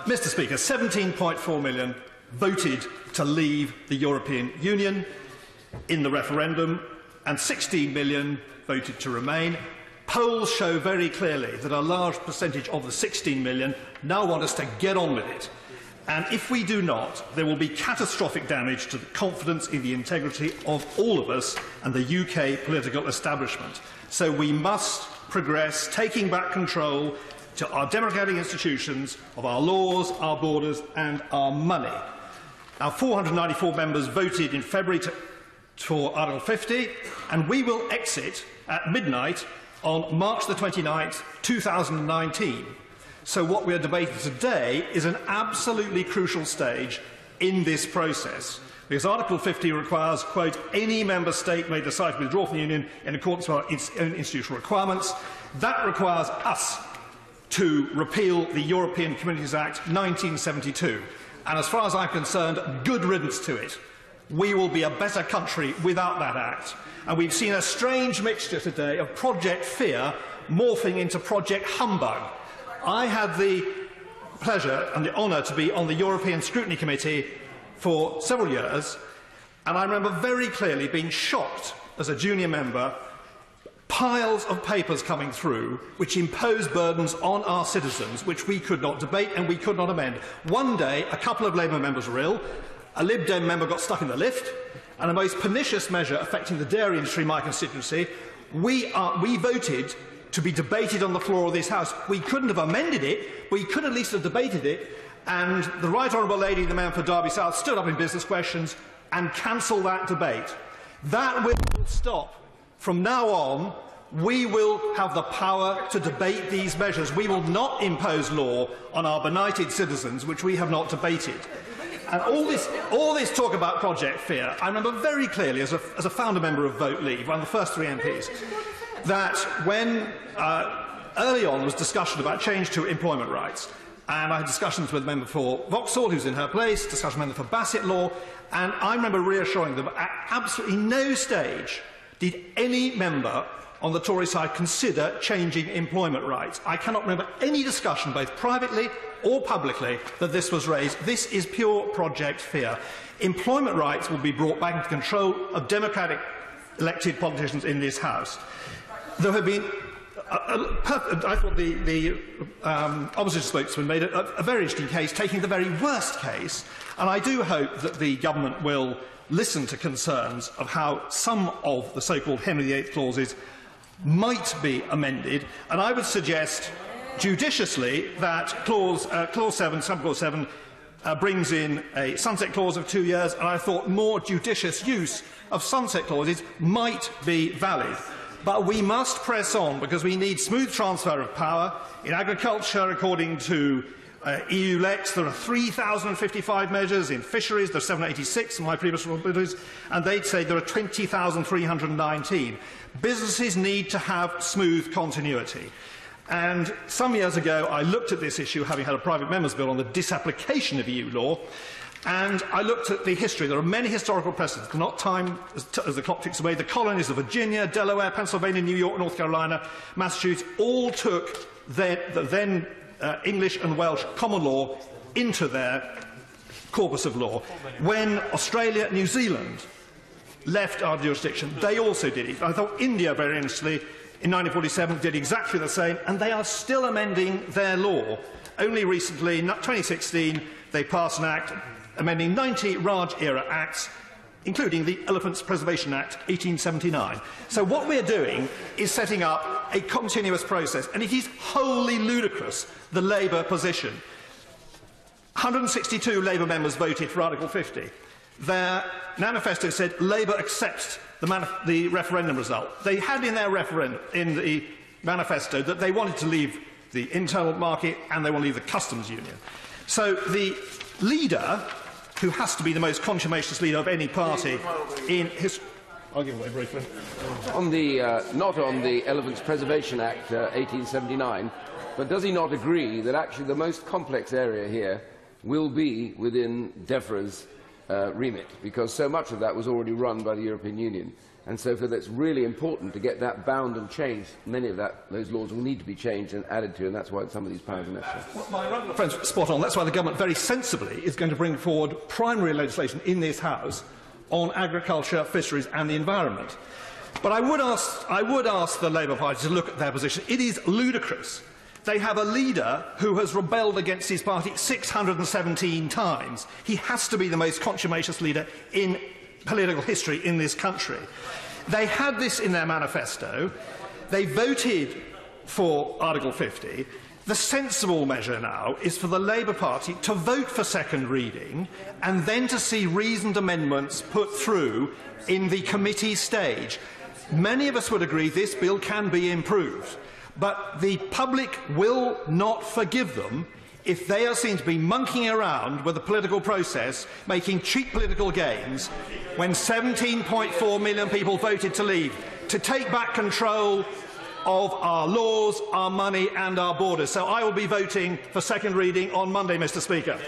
Mr. Speaker, 17.4 million voted to leave the European Union in the referendum, and 16 million voted to remain. Polls show very clearly that a large percentage of the 16 million now want us to get on with it. And if we do not, there will be catastrophic damage to the confidence in the integrity of all of us and the UK political establishment. So we must progress, taking back control to our democratic institutions, of our laws, our borders and our money. Our 494 members voted in February for Article 50, and we will exit at midnight on March the 29th, 2019. So what we are debating today is an absolutely crucial stage in this process, because Article 50 requires, quote, any member state may decide to withdraw from the Union in accordance with its own institutional requirements. That requires us to repeal the European Communities Act 1972. And as far as I'm concerned, good riddance to it. We will be a better country without that act. And we've seen a strange mixture today of Project Fear morphing into Project Humbug. I had the pleasure and the honour to be on the European Scrutiny Committee for several years, and I remember very clearly being shocked as a junior member, piles of papers coming through which impose burdens on our citizens which we could not debate and we could not amend. One day, a couple of Labour members were ill, a Lib Dem member got stuck in the lift, and a most pernicious measure affecting the dairy industry in my constituency, we voted to be debated on the floor of this House. We couldn't have amended it, we could at least have debated it, and the Right Honourable Lady, the member for Derby South, stood up in business questions and cancelled that debate. That will stop. From now on, we will have the power to debate these measures. We will not impose law on our benighted citizens, which we have not debated. And all this talk about Project Fear, I remember very clearly as a founder member of Vote Leave, one of the first 3 MPs, that when early on there was discussion about change to employment rights, and I had discussions with a member for Vauxhall, who's in her place, discussion with a member for Bassett Law, and I remember reassuring them at absolutely no stage did any member on the Tory side consider changing employment rights. I cannot remember any discussion, both privately or publicly, that this was raised. This is pure Project Fear. Employment rights will be brought back into control of democratic elected politicians in this House. There have been, I thought the opposition spokesman made a very interesting case, taking the very worst case, and I do hope that the government will listen to concerns of how some of the so-called Henry VIII clauses might be amended, and I would suggest judiciously that Clause 7, Subclause 7, brings in a sunset clause of 2 years, and I thought more judicious use of sunset clauses might be valid. But we must press on, because we need smooth transfer of power. In agriculture, according to EU Lex, there are 3,055 measures. In fisheries, there are 786 in my previous responsibilities, and they'd say there are 20,319. Businesses need to have smooth continuity. And some years ago, I looked at this issue, having had a private member's bill on the disapplication of EU law, and I looked at the history. There are many historical precedents. Not time as the clock ticks away. The colonies of Virginia, Delaware, Pennsylvania, New York, North Carolina, Massachusetts all took the then English and Welsh common law into their corpus of law. When Australia, New Zealand left our jurisdiction, they also did it. I thought India, very interestingly, in 1947 did exactly the same, and they are still amending their law. Only recently, in 2016, they passed an act amending 90 Raj-era acts, including the Elephants Preservation Act 1879. So what we are doing is setting up a continuous process, and it is wholly ludicrous, the Labour position. 162 Labour members voted for Article 50. Their manifesto said Labour accepts the referendum result. They had in their in the manifesto that they wanted to leave the internal market and they want to leave the customs union. So the leader, who has to be the most contumacious leader of any party in history. I'll give away briefly. On the, not on the Elephants Preservation Act 1879, but does he not agree that actually the most complex area here will be within DEFRA's remit, because so much of that was already run by the European Union. And so it's really important to get that bound and changed. Many of those laws will need to be changed and added to, and that's why some of these powers are necessary. Well, my right friend's spot on. That's why the government very sensibly is going to bring forward primary legislation in this House on agriculture, fisheries and the environment. But I would ask the Labour Party to look at their position. It is ludicrous. They have a leader who has rebelled against his party 617 times. He has to be the most contumacious leader in political history in this country. They had this in their manifesto. They voted for Article 50. The sensible measure now is for the Labour Party to vote for second reading and then to see reasoned amendments put through in the committee stage. Many of us would agree this bill can be improved, but the public will not forgive them if they are seen to be monkeying around with the political process, making cheap political gains, when 17.4 million people voted to leave, to take back control of our laws, our money and our borders. So I will be voting for second reading on Monday, Mr. Speaker.